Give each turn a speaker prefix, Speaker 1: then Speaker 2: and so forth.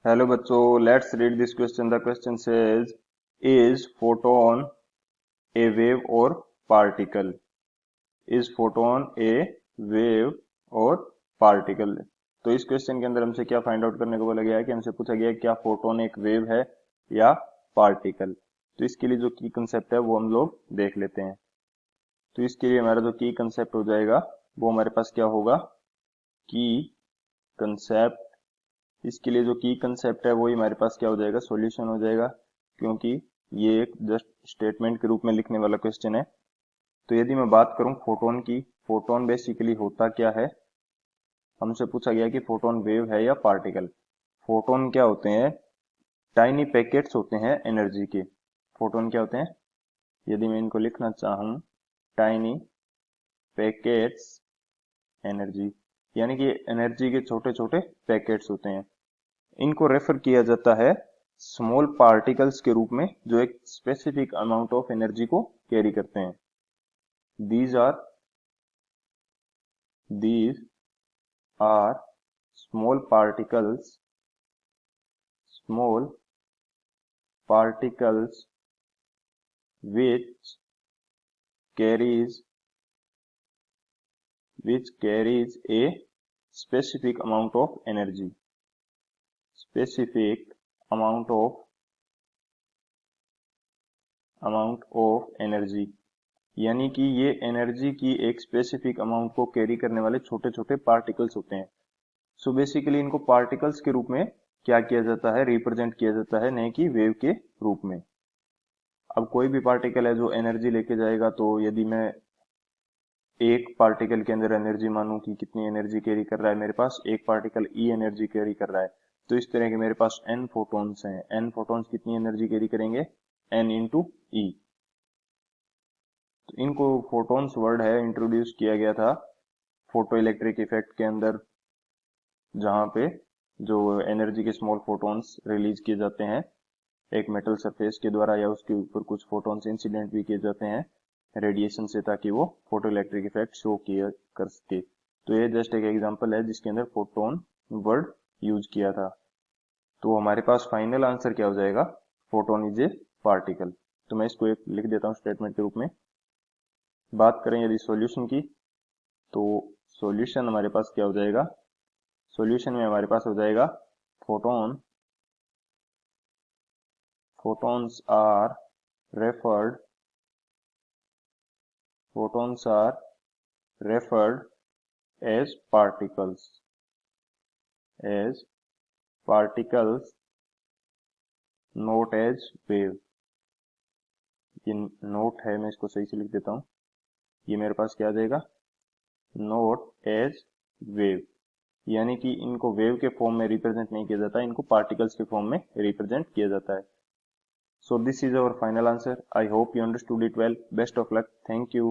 Speaker 1: Hello बच्चों, let's read this question. The question says, is photon a wave or particle? Is photon a wave or particle? तो इस question के अंदर हमसे क्या फाइंड आउट करने को बोला गया है कि हमसे पूछा गया है क्या फोटोन एक वेव है या पार्टिकल। तो इसके लिए जो की कंसेप्ट है वो हम लोग देख लेते हैं। तो इसके लिए हमारा जो की कंसेप्ट हो जाएगा वो हमारे पास क्या होगा, की कंसेप्ट। इसके लिए जो की कंसेप्ट है वही हमारे पास क्या हो जाएगा, सॉल्यूशन हो जाएगा, क्योंकि ये एक जस्ट स्टेटमेंट के रूप में लिखने वाला क्वेश्चन है। तो यदि मैं बात करूं फोटोन की, फोटोन बेसिकली होता क्या है। हमसे पूछा गया कि फोटोन वेव है या पार्टिकल। फोटोन क्या होते हैं, टाइनी पैकेट्स होते हैं एनर्जी के। फोटोन क्या होते हैं, यदि मैं इनको लिखना चाहूं, टाइनी पैकेट्स एनर्जी, यानी कि एनर्जी के छोटे छोटे पैकेट्स होते हैं। इनको रेफर किया जाता है स्मॉल पार्टिकल्स के रूप में जो एक स्पेसिफिक अमाउंट ऑफ एनर्जी को कैरी करते हैं। These are small particles which carries a specific amount of energy, specific amount of energy, यानी कि ये एनर्जी की एक स्पेसिफिक अमाउंट को कैरी करने वाले छोटे छोटे पार्टिकल्स होते हैं। सो बेसिकली इनको पार्टिकल्स के रूप में क्या किया जाता है, रिप्रेजेंट किया जाता है, नहीं कि वेव के रूप में। अब कोई भी पार्टिकल है जो एनर्जी लेके जाएगा, तो यदि मैं एक पार्टिकल के अंदर एनर्जी मानूं कि कितनी एनर्जी कैरी कर रहा है, मेरे पास एक पार्टिकल ई एनर्जी कैरी कर रहा है, तो इस तरह के मेरे पास एन फोटॉन्स हैं। एन फोटॉन्स कितनी एनर्जी कैरी करेंगे, एन इंटू ई। तो इनको फोटॉन्स वर्ड है इंट्रोड्यूस किया गया था फोटो इलेक्ट्रिक इफेक्ट के अंदर, जहां पे जो एनर्जी के स्मॉल फोटॉन्स रिलीज किए जाते हैं एक मेटल सरफेस के द्वारा, या उसके ऊपर कुछ फोटॉन्स इंसिडेंट भी किए जाते हैं रेडिएशन से, ताकि वो फोटो इलेक्ट्रिक इफेक्ट शो किया कर सके। तो ये जस्ट एक एग्जांपल है जिसके अंदर फोटोन वर्ड यूज किया था। तो हमारे पास फाइनल आंसर क्या हो जाएगा, फोटोन इज ए पार्टिकल। तो मैं इसको एक लिख देता हूँ स्टेटमेंट के रूप में। बात करें यदि सॉल्यूशन की, तो सॉल्यूशन हमारे पास क्या हो जाएगा, सॉल्यूशन में हमारे पास हो जाएगा photon photons are referred photons are referred as particles not as wave। ये नोट है, मैं इसको सही से लिख देता हूँ। ये मेरे पास क्या आ जाएगा, नोट एज वेव, यानी कि इनको वेव के फॉर्म में रिप्रेजेंट नहीं किया जाता, इनको पार्टिकल्स के फॉर्म में रिप्रेजेंट किया जाता है। So this is our final answer. I hope you understood it well. Best of luck. Thank you.